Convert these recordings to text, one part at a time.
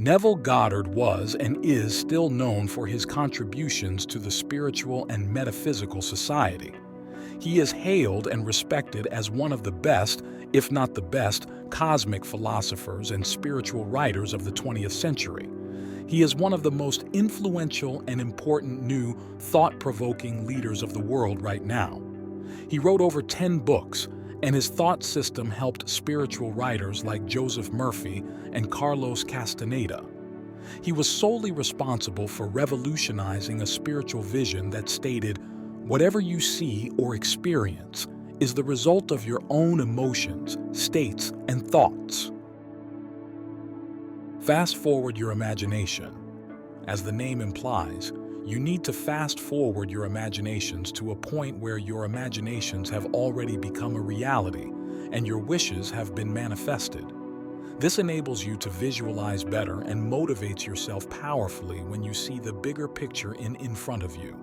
Neville Goddard was and is still known for his contributions to the spiritual and metaphysical society. He is hailed and respected as one of the best, if not the best, cosmic philosophers and spiritual writers of the 20th century. He is one of the most influential and important new, thought-provoking leaders of the world right now. He wrote over 10 books, and his thought system helped spiritual writers like Joseph Murphy and Carlos Castaneda. He was solely responsible for revolutionizing a spiritual vision that stated, "Whatever you see or experience is the result of your own emotions, states, and thoughts." Fast forward your imagination. As the name implies, you need to fast forward your imaginations to a point where your imaginations have already become a reality and your wishes have been manifested. This enables you to visualize better and motivates yourself powerfully when you see the bigger picture in front of you.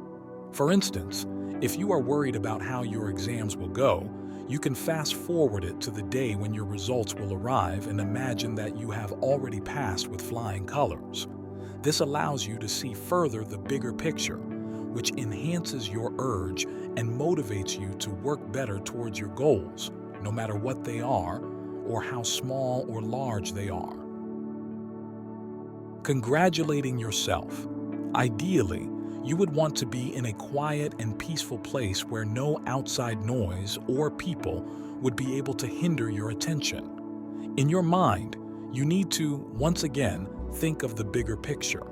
For instance, if you are worried about how your exams will go, you can fast forward it to the day when your results will arrive and imagine that you have already passed with flying colors. This allows you to see further the bigger picture, which enhances your urge and motivates you to work better towards your goals, no matter what they are or how small or large they are. Congratulating yourself. Ideally, you would want to be in a quiet and peaceful place where no outside noise or people would be able to hinder your attention. In your mind, you need to, once again, think of the bigger picture.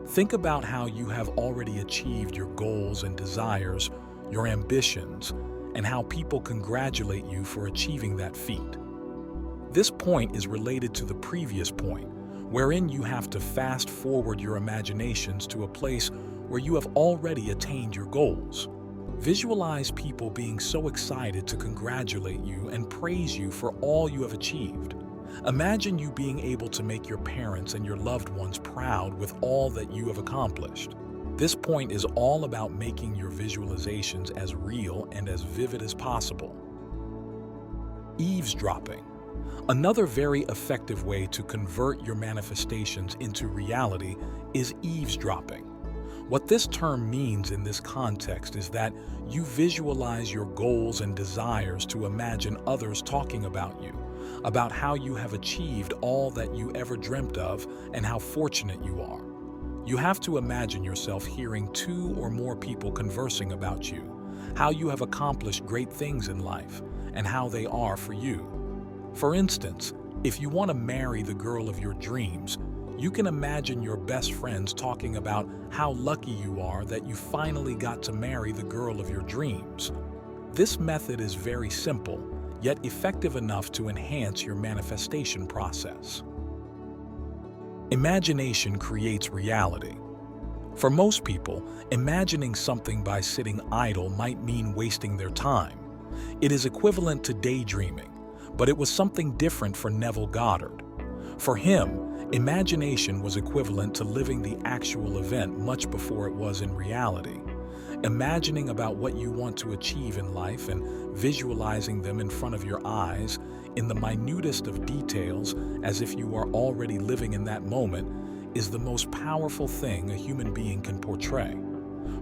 Think about how you have already achieved your goals and desires, your ambitions, and how people congratulate you for achieving that feat. This point is related to the previous point, wherein you have to fast forward your imaginations to a place where you have already attained your goals. Visualize people being so excited to congratulate you and praise you for all you have achieved. Imagine you being able to make your parents and your loved ones proud with all that you have accomplished. This point is all about making your visualizations as real and as vivid as possible. Eavesdropping. Another very effective way to convert your manifestations into reality is eavesdropping. What this term means in this context is that you visualize your goals and desires to imagine others talking about you, about how you have achieved all that you ever dreamt of and how fortunate you are. You have to imagine yourself hearing 2 or more people conversing about you, how you have accomplished great things in life, and how they are for you. For instance, if you want to marry the girl of your dreams, you can imagine your best friends talking about how lucky you are that you finally got to marry the girl of your dreams. This method is very simple, yet effective enough to enhance your manifestation process. Imagination creates reality. For most people, imagining something by sitting idle might mean wasting their time. It is equivalent to daydreaming, but it was something different for Neville Goddard. For him, imagination was equivalent to living the actual event much before it was in reality. Imagining about what you want to achieve in life and visualizing them in front of your eyes in the minutest of details as if you are already living in that moment is the most powerful thing a human being can portray.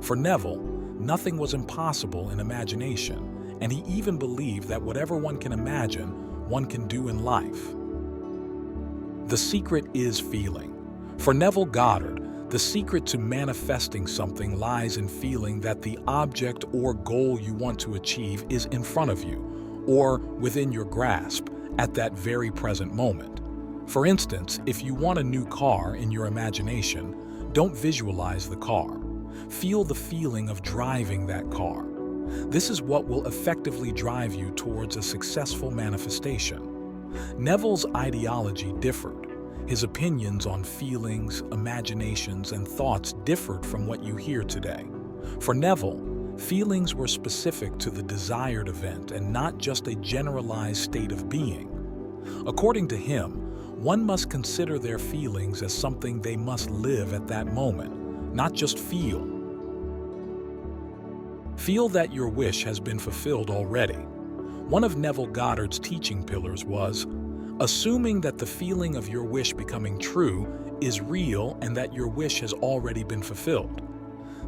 For Neville, nothing was impossible in imagination, and he even believed that whatever one can imagine, one can do in life. The secret is feeling. For Neville Goddard, the secret to manifesting something lies in feeling that the object or goal you want to achieve is in front of you, or within your grasp, at that very present moment. For instance, if you want a new car in your imagination, don't visualize the car. Feel the feeling of driving that car. This is what will effectively drive you towards a successful manifestation. Neville's ideology differed. His opinions on feelings, imaginations, and thoughts differed from what you hear today. For Neville, feelings were specific to the desired event and not just a generalized state of being. According to him, one must consider their feelings as something they must live at that moment, not just feel. Feel that your wish has been fulfilled already. One of Neville Goddard's teaching pillars was, assuming that the feeling of your wish becoming true is real and that your wish has already been fulfilled.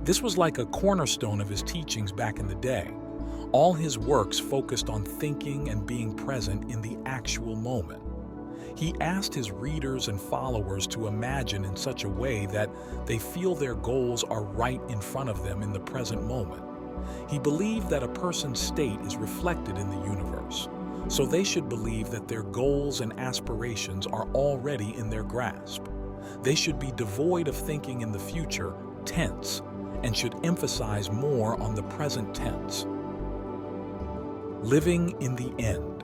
This was like a cornerstone of his teachings back in the day. All his works focused on thinking and being present in the actual moment. He asked his readers and followers to imagine in such a way that they feel their goals are right in front of them in the present moment. He believed that a person's state is reflected in the universe, so they should believe that their goals and aspirations are already in their grasp. They should be devoid of thinking in the future tense and should emphasize more on the present tense. Living in the end.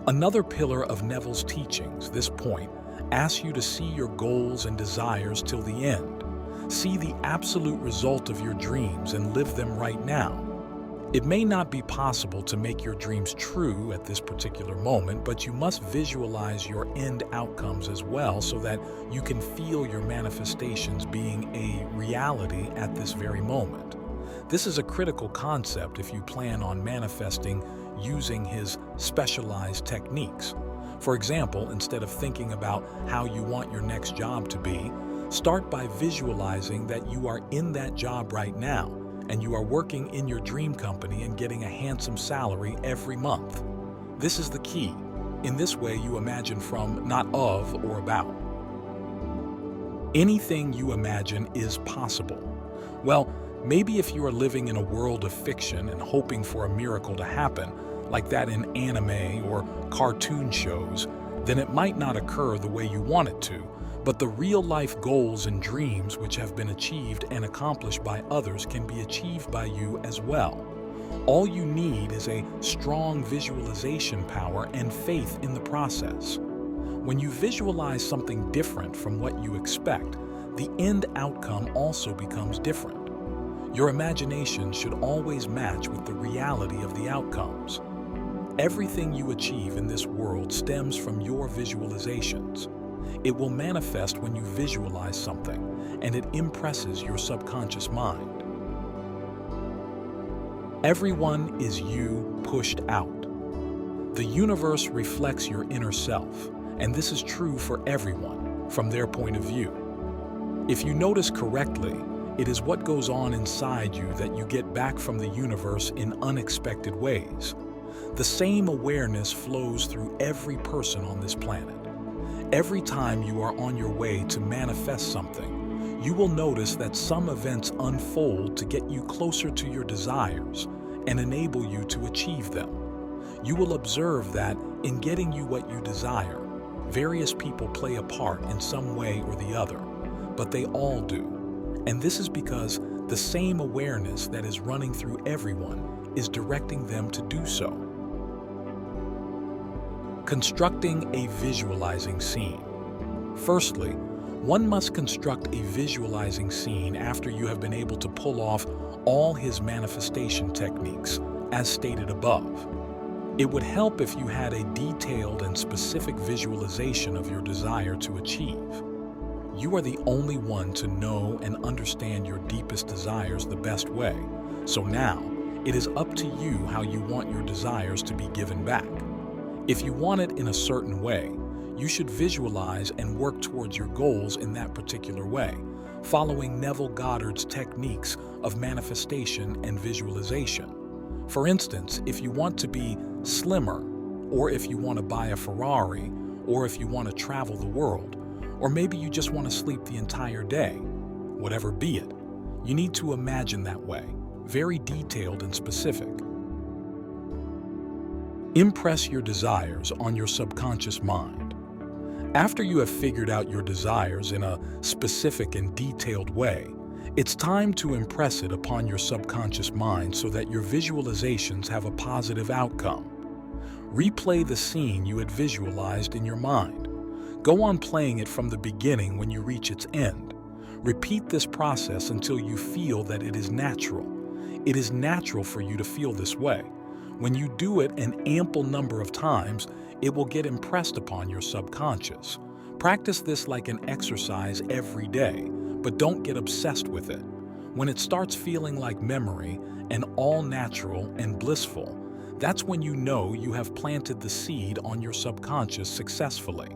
Another pillar of Neville's teachings, this point, asks you to see your goals and desires till the end. See the absolute result of your dreams and live them right now. It may not be possible to make your dreams true at this particular moment, but you must visualize your end outcomes as well so that you can feel your manifestations being a reality at this very moment. This is a critical concept if you plan on manifesting using his specialized techniques. For example, instead of thinking about how you want your next job to be, start by visualizing that you are in that job right now and you are working in your dream company and getting a handsome salary every month. This is the key. In this way, you imagine from, not of or about. Anything you imagine is possible. Well, maybe if you are living in a world of fiction and hoping for a miracle to happen, like that in anime or cartoon shows, then it might not occur the way you want it to, but the real-life goals and dreams which have been achieved and accomplished by others can be achieved by you as well. All you need is a strong visualization power and faith in the process. When you visualize something different from what you expect, the end outcome also becomes different. Your imagination should always match with the reality of the outcomes. Everything you achieve in this world stems from your visualizations. It will manifest when you visualize something, and it impresses your subconscious mind. Everyone is you pushed out. The universe reflects your inner self, and this is true for everyone from their point of view. If you notice correctly, it is what goes on inside you that you get back from the universe in unexpected ways. The same awareness flows through every person on this planet. Every time you are on your way to manifest something, you will notice that some events unfold to get you closer to your desires and enable you to achieve them. You will observe that in getting you what you desire, various people play a part in some way or the other, but they all do. And this is because the same awareness that is running through everyone is directing them to do so. Constructing a visualizing scene. Firstly, one must construct a visualizing scene after you have been able to pull off all his manifestation techniques, as stated above. It would help if you had a detailed and specific visualization of your desire to achieve. You are the only one to know and understand your deepest desires the best way, so now it is up to you how you want your desires to be given back. If you want it in a certain way, you should visualize and work towards your goals in that particular way, following Neville Goddard's techniques of manifestation and visualization. For instance, if you want to be slimmer, or if you want to buy a Ferrari, or if you want to travel the world, or maybe you just want to sleep the entire day, whatever be it, you need to imagine that way, very detailed and specific. Impress your desires on your subconscious mind. After you have figured out your desires in a specific and detailed way, it's time to impress it upon your subconscious mind so that your visualizations have a positive outcome. Replay the scene you had visualized in your mind. Go on playing it from the beginning when you reach its end. Repeat this process until you feel that it is natural. It is natural for you to feel this way. When you do it an ample number of times, it will get impressed upon your subconscious. Practice this like an exercise every day, but don't get obsessed with it. When it starts feeling like memory and all natural and blissful, that's when you know you have planted the seed on your subconscious successfully.